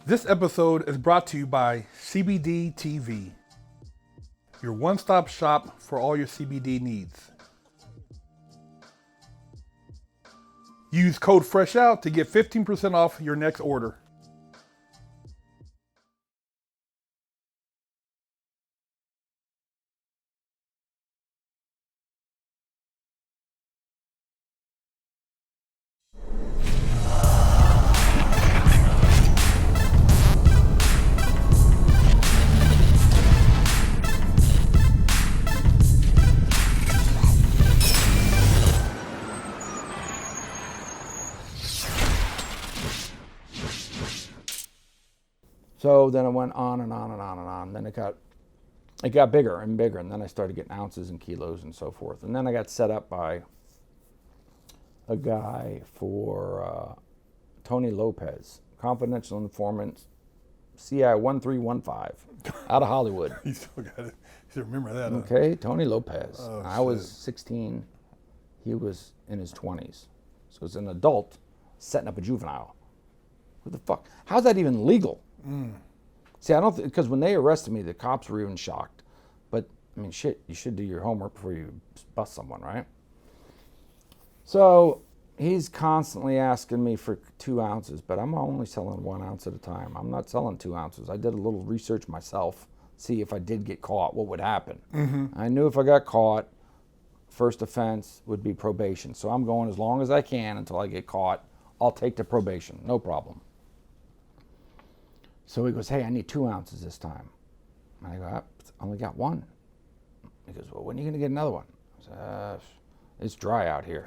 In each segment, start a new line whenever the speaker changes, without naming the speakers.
This episode is brought to you by CBD TV, your one-stop shop for all your CBD needs. Use code FRESHOUT to get 15% off your next order.
So then it went on and on and on and on. Then it got bigger and bigger, and then I started getting ounces and kilos and so forth. And then I got set up by a guy for Tony Lopez, confidential informant, CI 1315, out of Hollywood.
You still got it. You still remember that, huh?
Okay, Tony Lopez.
Oh,
I was 16. He was in his 20s. So it's an adult setting up a juvenile. What the fuck? How's that even legal? See, I don't because when they arrested me, the cops were even shocked. But I mean, shit, you should do your homework before you bust someone, right? So he's constantly asking me for 2 ounces, but I'm only selling 1 ounce at a time. I'm not selling 2 ounces. I did a little research myself, see if I did get caught, what would happen. I knew if I got caught, first offense would be probation. So I'm going as long as I can until I get caught. I'll take the probation, no problem. So he goes, hey, I need 2 ounces this time. And I go, I only got 1. He goes, well, when are you going to get another one? I said, it's dry out here.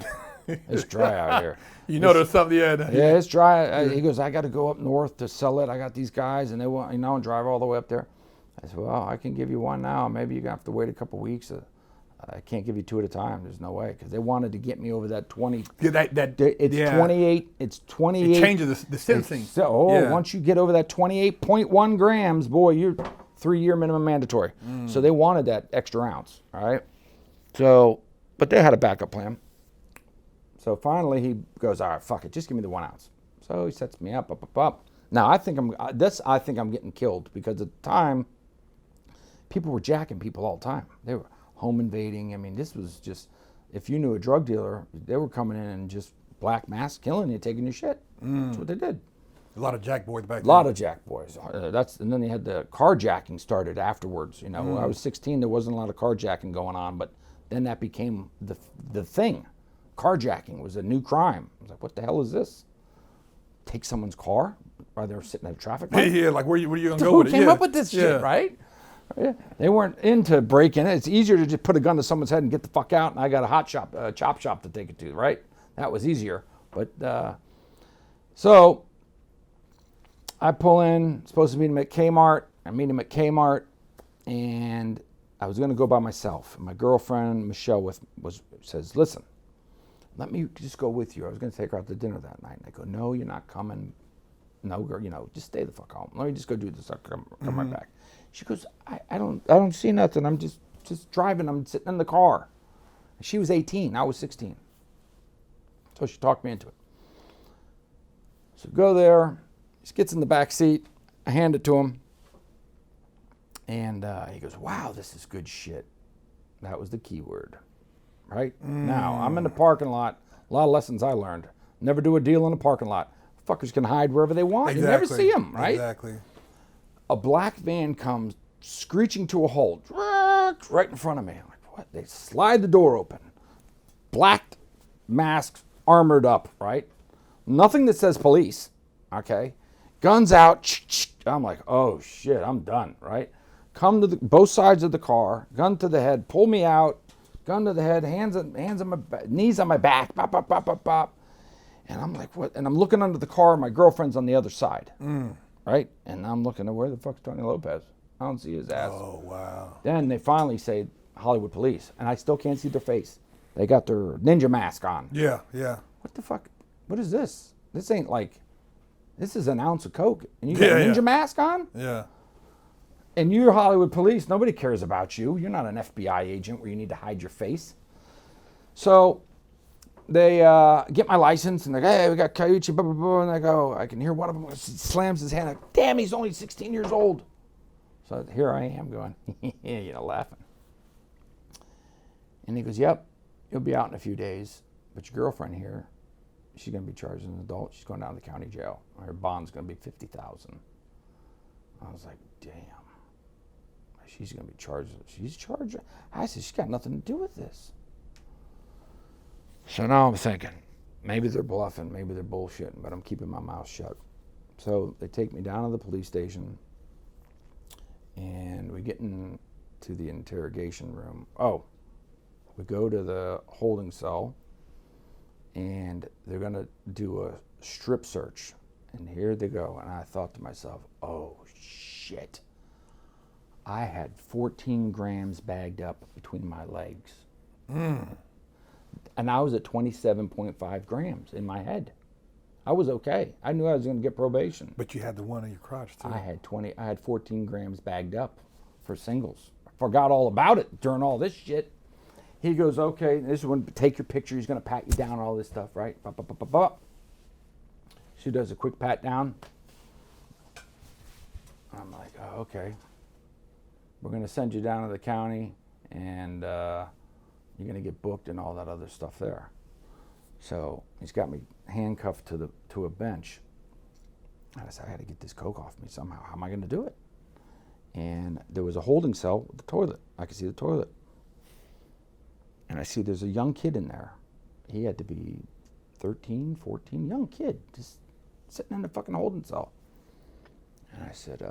It's dry out here.
You know there's something, yeah.
Yeah, it's dry. He goes, I got to go up north to sell it. I got these guys, and they want, and drive all the way up there. I said, well, I can give you 1 now. Maybe you're going to have to wait a couple weeks. I can't give you 2 at a time. There's no way. Because they wanted to get me over that 20.
Yeah,
it's 28. It's 28.
It changes the sentencing.
Once you get over that 28.1 grams, boy, you're 3-year minimum mandatory. So they wanted that extra ounce, all right? So, but they had a backup plan. So finally he goes, all right, fuck it, just give me the 1 ounce. So he sets me up. Now I think I'm getting killed because at the time, people were jacking people all the time. They were home invading. I mean, this was just, if you knew a drug dealer, they were coming in and just black mass killing you, taking your shit. That's what they did.
A lot of jack boys back then.
A lot of jack boys. And then they had the carjacking started afterwards. When I was 16, there wasn't a lot of carjacking going on, but then that became the thing. Carjacking was a new crime. I was like, what the hell is this? Take someone's car while they're sitting at a traffic light?
Yeah, like where you going to go with it?
Who came up with this shit, right? Yeah. They weren't into breaking it. It's easier to just put a gun to someone's head and get the fuck out, and I got a chop shop to take it to, right? That was easier. But so I pull in, supposed to meet him at Kmart. I meet him at Kmart, and I was going to go by myself. My girlfriend Michelle says, "Listen, let me just go with you." I was going to take her out to dinner that night. And I go, "No, you're not coming. No, girl, just stay the fuck home. Let me just go do this. I'll come right back." She goes, I don't see nothing. I'm just driving. I'm sitting in the car. She was 18. I was 16. So she talked me into it. So go there. He gets in the back seat. I hand it to him. And he goes, wow, this is good shit. That was the key word. Right? Now, I'm in the parking lot. A lot of lessons I learned. Never do a deal in a parking lot. Fuckers can hide wherever they want.
Exactly.
You never see them, right?
Exactly.
A black van comes screeching to a halt right in front of me. I'm like, what? They slide the door open. Black masks, armored up, right? Nothing that says police, okay? Guns out. I'm like, oh shit, I'm done, right? Come to both sides of the car, gun to the head, pull me out, gun to the head, hands on my back, knees on my back, pop, pop, pop, pop, pop. And I'm like, what? And I'm looking under the car, my girlfriend's on the other side. Right? And I'm looking at where the fuck's Tony Lopez? I don't see his ass.
Oh, wow.
Then they finally say Hollywood police, and I still can't see their face. They got their ninja mask on.
Yeah.
What the fuck? What is this? This ain't like, this is an ounce of coke, and you got a ninja mask on?
Yeah.
And you're Hollywood police. Nobody cares about you. You're not an FBI agent where you need to hide your face. So they get my license, and they're like, hey, we got Caucci, blah, blah, blah. And I go, I can hear one of them slams his hand. Like, damn, he's only 16 years old. So here I am going, laughing. And he goes, yep, you'll be out in a few days, but your girlfriend here, she's going to be charged as an adult. She's going down to the county jail. Her bond's going to be $50,000. I was like, damn. She's going to be charged. She's charged. I said, she's got nothing to do with this. So now I'm thinking, maybe they're bluffing, maybe they're bullshitting, but I'm keeping my mouth shut. So they take me down to the police station, and we get into the interrogation room. Oh, we go to the holding cell, and they're going to do a strip search. And here they go. And I thought to myself, oh, shit. I had 14 grams bagged up between my legs. And I was at 27.5 grams in my head. I was okay. I knew I was going to get probation.
But you had the one in your crotch, too.
I had 14 grams bagged up for singles. I forgot all about it during all this shit. He goes, okay, this is when take your picture. He's going to pat you down, all this stuff, right? She does a quick pat down. I'm like, oh, okay. We're going to send you down to the county, and you're going to get booked and all that other stuff there. So he's got me handcuffed to a bench. And I said, I got to get this coke off me somehow. How am I going to do it? And there was a holding cell with the toilet. I could see the toilet. And I see there's a young kid in there. He had to be 13, 14, young kid, just sitting in the fucking holding cell. And I said,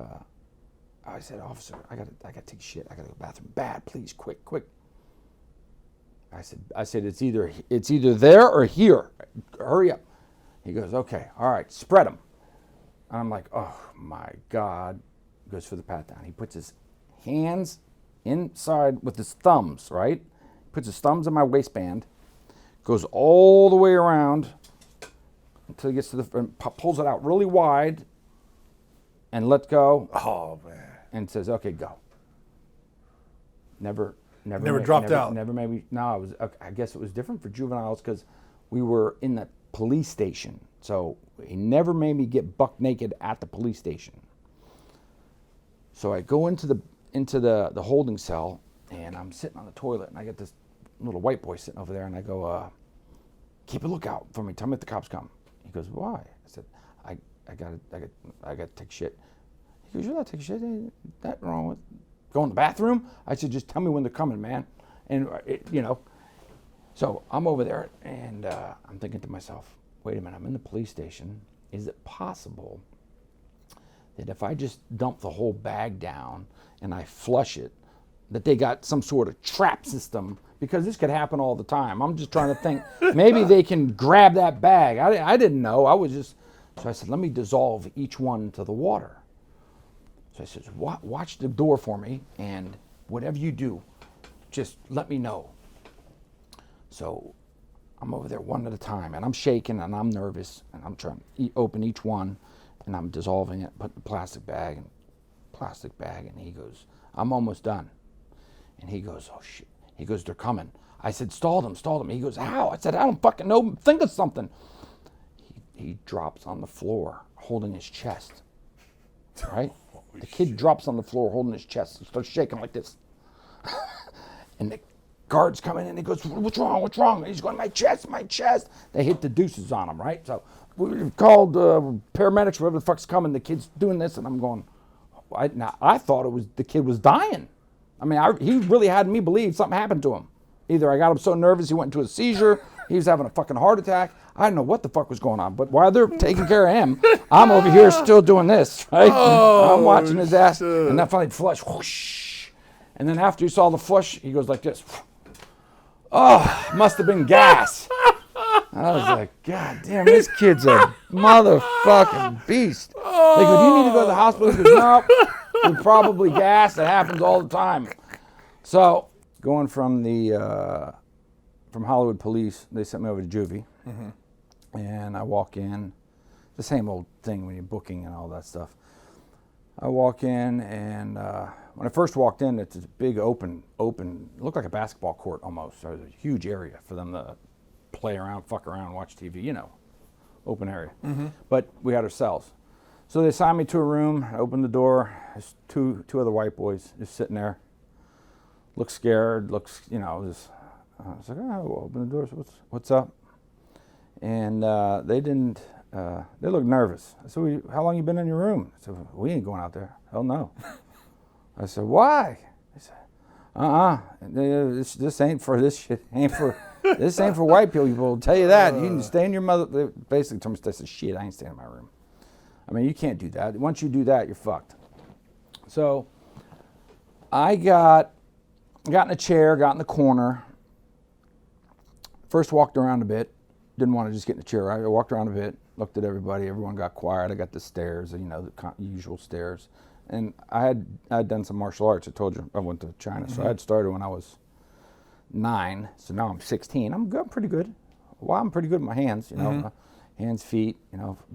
officer, I gotta take a shit. I gotta go to the bathroom. Bad, please, quick. I said, it's either there or here. Hurry up. He goes, okay, all right, spread them. And I'm like, oh my God. Goes for the pat down. He puts his hands inside with his thumbs, right? Puts his thumbs in my waistband, goes all the way around until he gets to pulls it out really wide and lets go.
Oh, man.
And says, okay, go. Never
dropped out.
Never maybe. No, I guess it was different for juveniles because we were in the police station. So he never made me get buck naked at the police station. So I go into the holding cell, and I'm sitting on the toilet, and I get this little white boy sitting over there, and I go, keep a lookout for me. Tell me if the cops come. He goes, why? I said, I gotta take shit. He goes, you're not taking shit. Ain't that wrong with going to the bathroom? I said, just tell me when they're coming, man. And so I'm over there, and I'm thinking to myself, wait a minute, I'm in the police station. Is it possible that if I just dump the whole bag down and I flush it, that they got some sort of trap system? Because this could happen all the time. I'm just trying to think, maybe they can grab that bag. I didn't know. So I said, let me dissolve each one to the water. So I said, watch the door for me, and whatever you do, just let me know. So I'm over there one at a time, and I'm shaking, and I'm nervous, and I'm trying to open each one, and I'm dissolving it, put the plastic bag, and he goes, I'm almost done. And he goes, oh shit. He goes, they're coming. I said, stall them. He goes, how? I said, I don't fucking know. Think of something. He drops on the floor, holding his chest. Right? The kid drops on the floor, holding his chest, and starts shaking like this. And the guards come in, and he goes, what's wrong? And he's going, my chest. They hit the deuces on him, right? So we called paramedics, whoever the fuck's coming. The kid's doing this, and I'm going, I thought the kid was dying. I mean, he really had me believe something happened to him. Either I got him so nervous he went into a seizure, he was having a fucking heart attack. I didn't know what the fuck was going on. But while they're taking care of him, I'm over here still doing this, right?
Oh,
I'm watching his ass.
shit.
And then finally flush, whoosh. And then after he saw the flush, he goes like this. Oh, must have been gas. I was like, God damn, this kid's a motherfucking beast. They go, do you need to go to the hospital? He goes, no. It's probably gas. It happens all the time. So going from from Hollywood police, they sent me over to juvie. Mm-hmm. And I walk in. The same old thing when you're booking and all that stuff. I walk in, and when I first walked in, it's a big open, it looked like a basketball court almost. So it was a huge area for them to play around, fuck around, watch TV, open area. But we had our cells. So they assigned me to a room. I opened the door. There's two other white boys just sitting there. Look scared. Just. I was like, oh, we'll open the door. So what's up? And they didn't. They looked nervous. I said, how long you been in your room? I said, we ain't going out there. Hell no. I said, why? They said, this ain't for this shit. This ain't for white people. I'll tell you that. You can stay in your mother. They basically told me, I said, shit, I ain't staying in my room. I mean, you can't do that. Once you do that, you're fucked. So I got in a chair, got in the corner. First walked around a bit. Didn't want to just get in the chair. I walked around a bit, looked at everybody. Everyone got quiet. I got the stairs, the usual stairs. And I had done some martial arts. I told you I went to China. So I had started when I was 9. So now I'm 16. I'm pretty good. Well, I'm pretty good with my hands, hands, feet.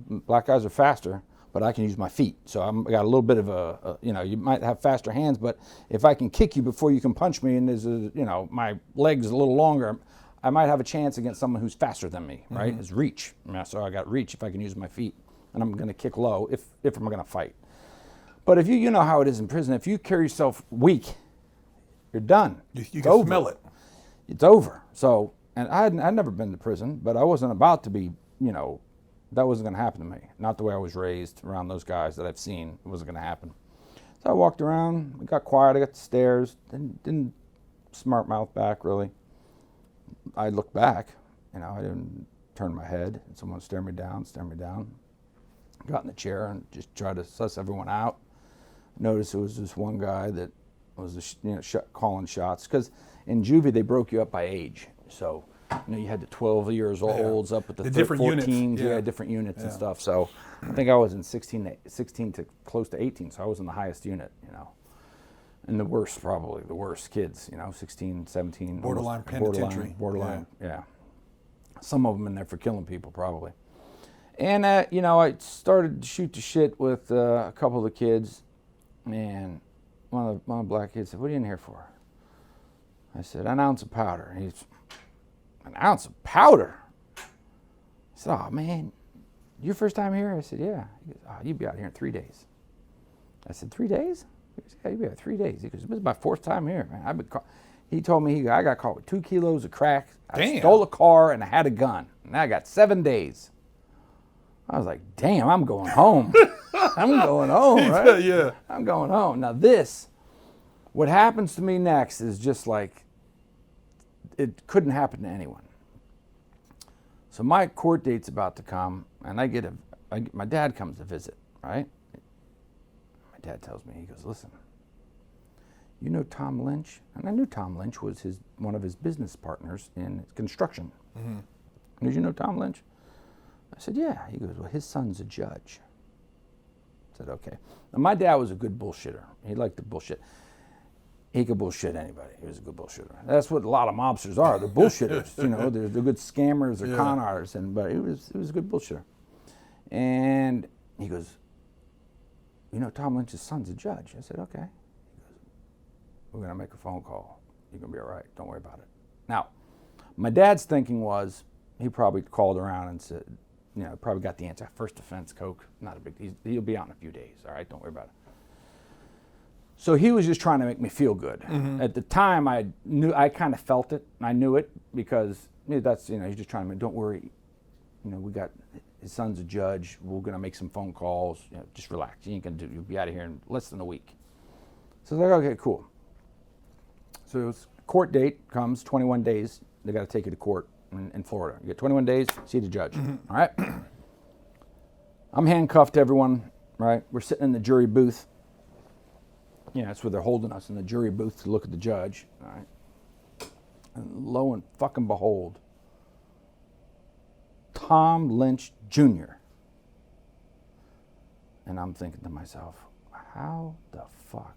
Black guys are faster, but I can use my feet. So I got a little bit of you might have faster hands, but if I can kick you before you can punch me, and there's my legs a little longer, I might have a chance against someone who's faster than me, right? It's reach. So I got reach if I can use my feet, and I'm going to kick low if I'm going to fight. But if you know how it is in prison, if you carry yourself weak, you're done.
You can smell it.
It's over. So, and I'd never been to prison, but I wasn't about to be, that wasn't going to happen to me. Not the way I was raised around those guys that I've seen. It wasn't going to happen. So I walked around, I got quiet, I got the stairs, didn't smart mouth back really. I looked back, I didn't turn my head, and someone stared me down. Got in the chair and just tried to suss everyone out. Noticed there was this one guy that was calling shots, because in juvie they broke you up by age. So you had the 12 years olds up at the
different
14s.
Units.
Yeah, different units and stuff. So I think I was in 16 to close to 18. So I was in the highest unit, and the worst kids, 16, 17.
Borderline penitentiary.
Borderline, yeah. Some of them in there for killing people probably. And I started to shoot the shit with a couple of the kids. And one of the black kids said, "What are you in here for?" I said, "An ounce of powder." And he's, "An ounce of powder?" He said, "Oh man, your first time here?" I said, "Yeah." He goes, "Oh, you'd be out here in 3 days." I said, 3 days? He goes, "Yeah, you'd be out 3 days." He goes, "This is my 4th time here, man. He told me, I got caught with 2 kilos of crack. I stole a car and I had a gun. And I got 7 days. I was like, damn, I'm going home. I'm going home, right?
Yeah.
I'm going home. Now what happens to me next is just like, it couldn't happen to anyone. So my court date's about to come, and my dad comes to visit, right? My dad tells me, he goes, "Listen, you know Tom Lynch?" And I knew Tom Lynch was one of his business partners in construction. Did you know Tom Lynch? I said, "Yeah." He goes, "Well, his son's a judge." I said, "Okay." Now, my dad was a good bullshitter. He liked to bullshit. He could bullshit anybody. He was a good bullshitter. That's what a lot of mobsters are. They're bullshitters. They're good scammers or con artists. But he was a good bullshitter. And he goes, "You know, Tom Lynch's son's a judge." I said, "Okay." He goes, "We're going to make a phone call. You're going to be all right. Don't worry about it." Now, my dad's thinking was, he probably called around and said, probably got the answer. First offense, coke, not a big deal. He'll be out in a few days. All right, don't worry about it. So he was just trying to make me feel good. At the time, I kind of felt it. I knew it because that's, he's just trying to make, don't worry. We got, his son's a judge. We're going to make some phone calls. Just relax. You ain't going to you'll be out of here in less than a week. So I was like, okay, cool. So court date comes, 21 days. They got to take you to court in Florida. You get 21 days, see the judge. All right? I'm handcuffed to everyone, right? We're sitting in the jury booth. That's where they're holding us, in the jury booth to look at the judge. All right? And lo and fucking behold, Tom Lynch Jr. And I'm thinking to myself, how the fuck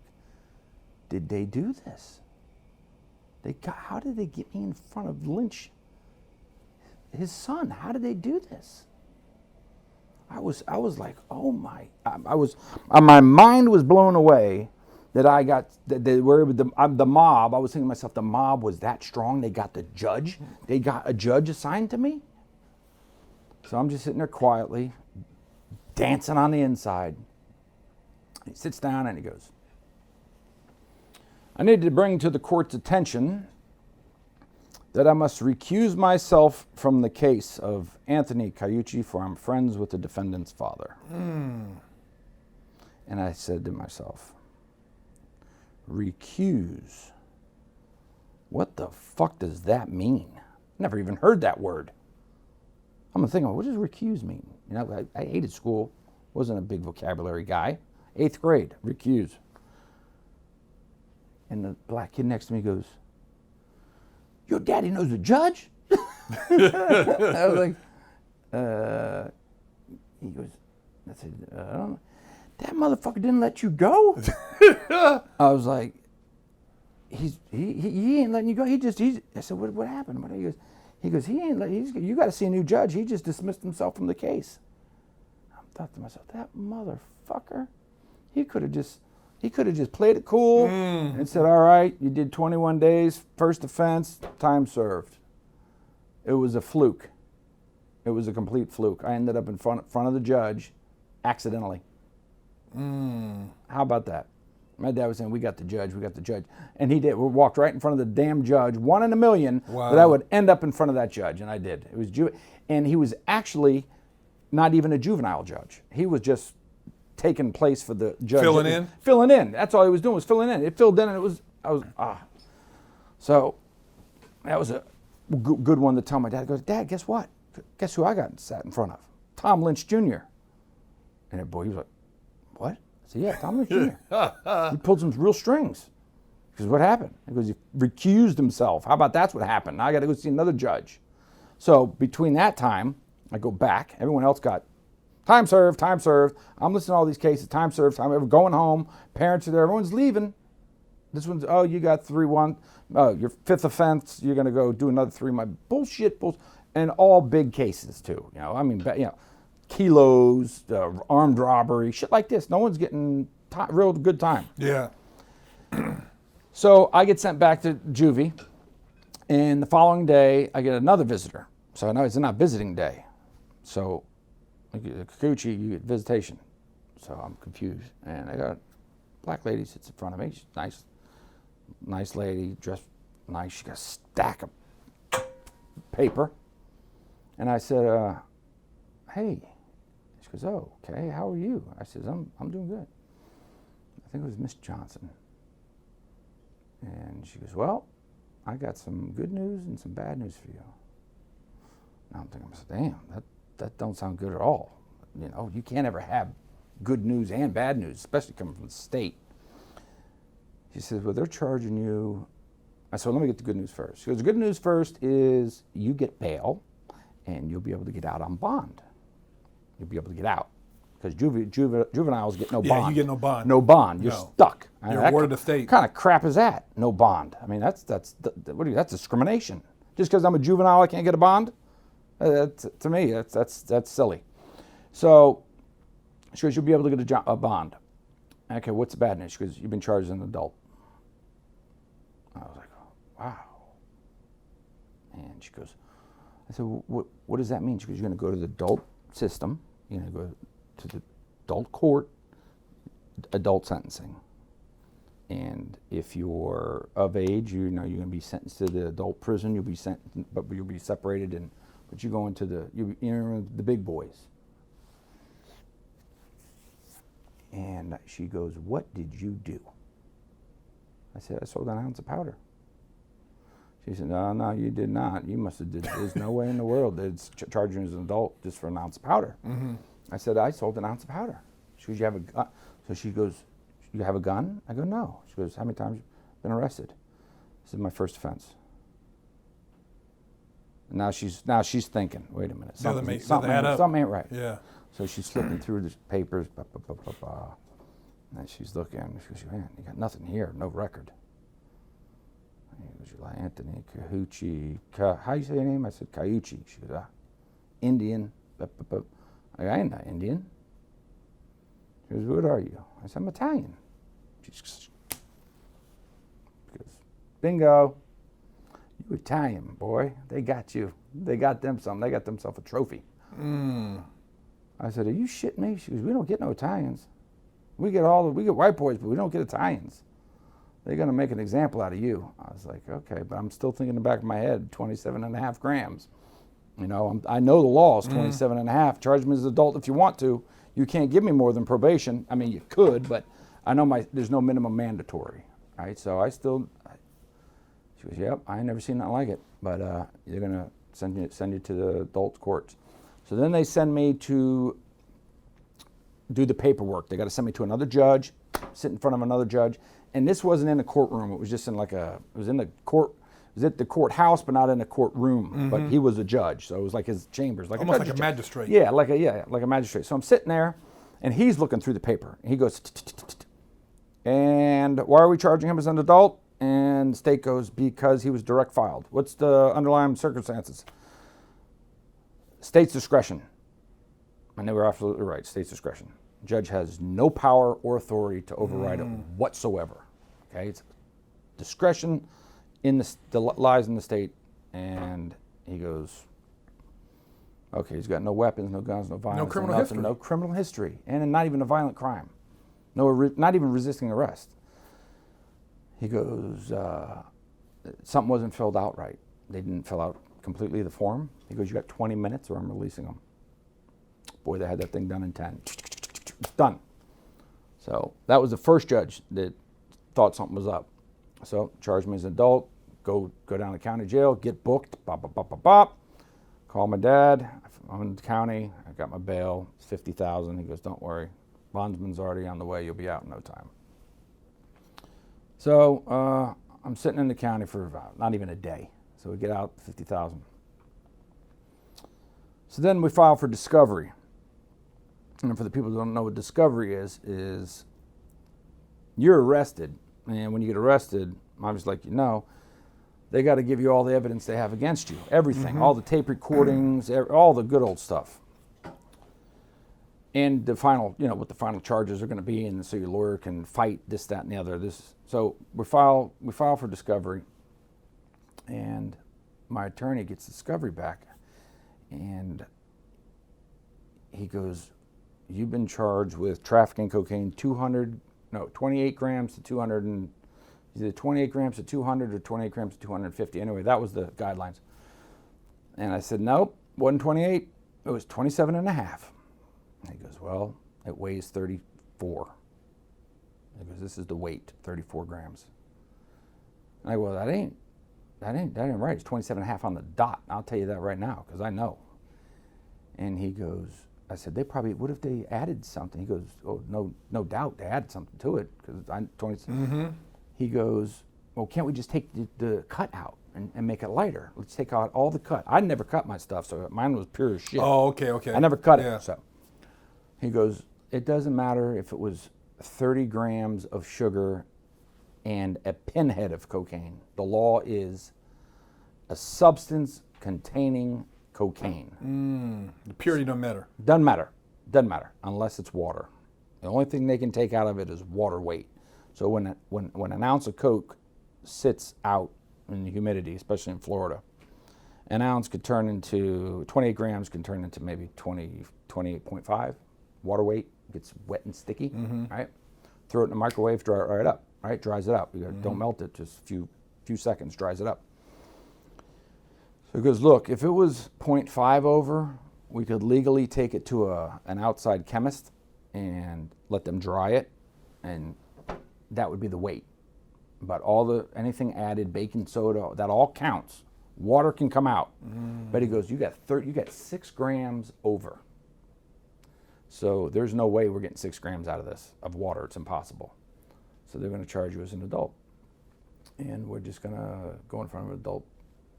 did they do this? How did they get me in front of Lynch, his son? How did they do this? I was like, oh my, my mind was blown away that I got, the mob, I was thinking to myself, the mob was that strong, they got the judge. They got a judge assigned to me. So I'm just sitting there quietly, dancing on the inside. He sits down and he goes, I need to bring to the court's attention that I must recuse myself from the case of Anthony Caucci, for I'm friends with the defendant's father. And I said to myself, recuse? What the fuck does that mean? Never even heard that word. I'm thinking, what does recuse mean? You know, I hated school, wasn't a big vocabulary guy. 8th grade, recuse. And the black kid next to me goes, your daddy knows a judge? I was like, he goes, I said, I don't know. That motherfucker didn't let you go? I was like, he ain't letting you go. I said, what happened? He goes, you got to see a new judge. He just dismissed himself from the case. I thought to myself, that motherfucker, he could have just played it cool and said, all right, you did 21 days, first offense, time served. It was a fluke. It was a complete fluke. I ended up in front of the judge accidentally. How about that? My dad was saying, we got the judge. And he did. We walked right in front of the damn judge, 1 in a million, that I would end up in front of that judge. And I did. It was and he was actually not even a juvenile judge. He was just taking place for the judge. Filling in. That's all he was doing, was filling in. It filled in, and So that was a good one to tell my dad. He goes, Dad, guess what? Guess who I got sat in front of? Tom Lynch Jr. And that boy, he was like, what? I said, yeah, Tom Lynch Jr. He pulled some real strings. Because what happened? He goes, he recused himself. How about that's what happened? Now I got to go see another judge. So between that time, I go back. Everyone else got time served. I'm listening to all these cases, time served, we're going home. Parents are there, everyone's leaving. This one's, you got 3-1. Your 5th offense, you're going to go do another 3 months. Bullshit. And all big cases too. Kilos, armed robbery, shit like this. No one's getting real good time.
Yeah.
So I get sent back to juvie, and the following day I get another visitor. So I know it's not visiting day. So Caucci, you get visitation. So I'm confused. And I got a black lady sits in front of me. She's nice lady, dressed nice. She got a stack of paper. And I said, hey. She goes, oh, okay, how are you? I said, I'm doing good. I think it was Miss Johnson. And she goes, well, I got some good news and some bad news for you. Now I'm thinking, damn, that don't sound good at all. You know, you can't ever have good news and bad news, especially coming from the state. She says, well, they're charging you. I said, let me get the good news first. She goes, the good news first is you get bail and you'll be able to get out on bond. You'll be able to get out. Because juveniles get no bond.
Yeah, you get no bond.
No bond. You're stuck.
You're a ward of the state.
What kind of crap is that? No bond. I mean, that's discrimination. Just because I'm a juvenile, I can't get a bond? To me, that's silly. So she goes, you'll be able to get a bond. Okay, what's the bad news? She goes, you've been charged as an adult. I was like, wow. And she goes, I said, what does that mean? She goes, you're going to go to the adult system. You're going to go to the adult court, adult sentencing. And if you're of age, you're going to be sentenced to the adult prison. You'll be but you'll be separated, but you go into the big boys. And she goes, what did you do? I said, I sold an ounce of powder. She said, no, you did not. You must have there's no way in the world that's charging you as an adult just for an ounce of powder. Mm-hmm. I said, I sold an ounce of powder. She goes, you have a gun? So she goes, you have a gun? I go, no. She goes, how many times have you been arrested? This is my first offense. Now she's thinking, wait a minute, something ain't right.
Yeah.
So she's flipping through the papers, and she's looking. She goes, man, you got nothing here, no record. He goes, like Anthony Caucci. How you say your name? I said, Caucci. She goes, Indian. I ain't not Indian. She goes, what are you? I said, I'm Italian. She Bingo. You Italian, boy. They got you. They got them something. They got themselves a trophy. I said, are you shitting me? She goes, we don't get no Italians. We get white boys, but we don't get Italians. They're going to make an example out of you. I was like, okay, but I'm still thinking in the back of my head, 27.5 grams. You know, I know the law is 27.5. Charge me as an adult if you want to. You can't give me more than probation. I mean, you could, but I know there's no minimum mandatory, right? So she goes, yep, I ain't never seen nothing like it, but you're going to send you to the adult courts. So then they send me to do the paperwork. They got to send me to another judge, sit in front of another judge. And this wasn't in a courtroom. It was just in it was at the courthouse, but not in a courtroom. But he was a judge, so it was like his chambers.
Almost like a magistrate.
Yeah, like a magistrate. So I'm sitting there, and he's looking through the paper. And he goes, and why are we charging him as an adult? And the state goes, because he was direct filed. What's the underlying circumstances? State's discretion. And they were absolutely right, state's discretion. Judge has no power or authority to override it whatsoever. Okay, it's discretion lies in the state. And he goes, okay, he's got no weapons, no guns, no violence,
no criminal history.
No criminal history, and not even a violent crime. Not even resisting arrest. He goes, something wasn't filled out right. They didn't fill out completely the form. He goes, you got 20 minutes or I'm releasing them. Boy, they had that thing done in 10. It's done. So that was the first judge that thought something was up. So charged me as an adult, go down to county jail, get booked, bop. Call my dad. I'm in the county. I got my bail. It's $50,000. He goes, don't worry. Bondsman's already on the way. You'll be out in no time. So I'm sitting in the county for not even a day. So we get out, $50,000. So then we file for discovery. And for the people who don't know what discovery is you're arrested. And when you get arrested, obviously, like you know, they got to give you all the evidence they have against you. Everything, all the tape recordings, all the good old stuff. And the final, what the final charges are going to be, and so your lawyer can fight this, that, and the other. So we file for discovery, and my attorney gets discovery back, and he goes, "You've been charged with trafficking cocaine 28 grams to 200, and either 28 grams to 200 or 28 grams to 250. Anyway, that was the guidelines." And I said, "Nope, wasn't 28. It was 27 and a half." And he goes, "Well, it weighs 34. He goes, "This is the weight, 34 grams." And I go, "Well, that ain't right. It's 27 and a half on the dot. I'll tell you that right now, because I know." And he goes, I said, what if they added something? He goes, "Oh, no doubt they added something to it, because I'm 20. He goes, "Well, can't we just take the cut out and make it lighter? Let's take out all the cut." I never cut my stuff, so mine was pure as shit.
Oh, okay.
I never cut it. So he goes, "It doesn't matter if it was 30 grams of sugar and a pinhead of cocaine. The law is a substance containing cocaine."
The purity don't matter.
Doesn't matter unless it's water. The only thing they can take out of it is water weight. So when an ounce of coke sits out in the humidity, especially in Florida, an ounce could turn into 28 grams, can turn into maybe 28.5 water weight. Gets wet and sticky, right? Throw it in the microwave, dry it right up, right? Dries it up. Don't melt it, just a few seconds, dries it up. So he goes, "Look, if it was 0.5 over, we could legally take it to an outside chemist and let them dry it, and that would be the weight. But anything added, baking soda, that all counts. Water can come out." But he goes, you got 6 grams over. So there's no way we're getting 6 grams out of this, of water. It's impossible. So they're going to charge you as an adult. And we're just going to go in front of an adult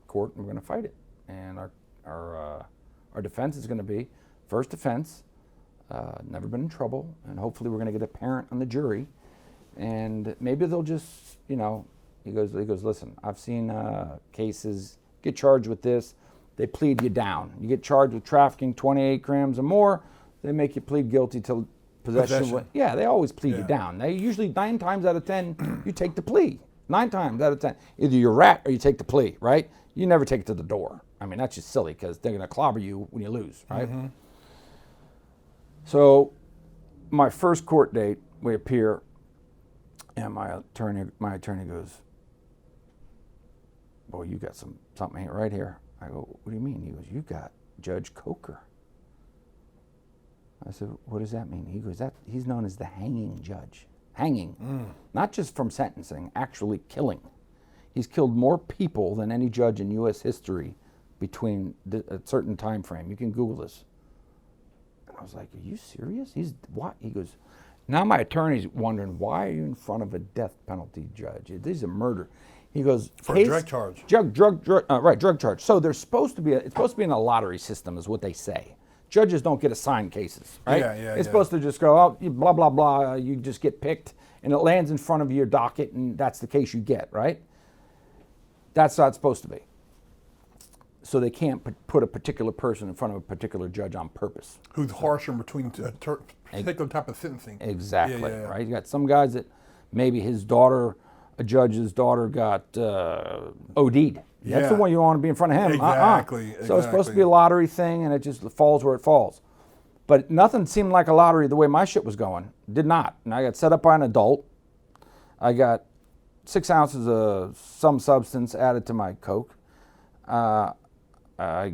court and we're going to fight it. And our defense is going to be, first offense, never been in trouble, and hopefully we're going to get a parent on the jury. And maybe they'll just, he goes, "Listen, I've seen cases get charged with this. They plead you down. You get charged with trafficking 28 grams or more, they make you plead guilty to possession. Yeah, they always plead you down. They usually 9 times out of 10, you take the plea. 9 times out of 10, either you rat or you take the plea, right? You never take it to the door. I mean, that's just silly because they're going to clobber you when you lose, right? Mm-hmm. So my first court date, we appear, and my attorney goes, "Boy, you got something here, right here." I go, "What do you mean?" He goes, "You got Judge Coker." I said, "What does that mean?" He goes, he's known as the hanging judge. Hanging, not just from sentencing, actually killing. He's killed more people than any judge in U.S. history between a certain time frame. You can Google this. And I was like, "Are you serious? He's what?" He goes, "Now my attorney's wondering, why are you in front of a death penalty judge? This is a murder." He goes,
for a drug charge.
Drug charge. So there's supposed to be it's supposed to be in a lottery system, is what they say. Judges don't get assigned cases, right? It's supposed to just go, "Oh, blah, blah, blah," you just get picked, and it lands in front of your docket, and that's the case you get, right? That's not supposed to be. So they can't put a particular person in front of a particular judge on purpose.
Who's harsher between a particular type of sentencing.
Exactly, right? You got some guys that maybe a judge's daughter got OD'd. That's the one you want to be in front of him.
Exactly.
So it's supposed to be a lottery thing, and it just falls where it falls. But nothing seemed like a lottery the way my shit was going. Did not. And I got set up by an adult. I got 6 ounces of some substance added to my coke. I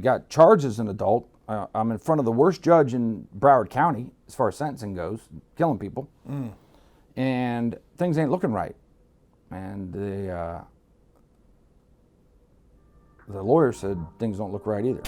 got charged as an adult. I'm in front of the worst judge in Broward County as far as sentencing goes, killing people. And things ain't looking right. And the lawyer said things don't look right either.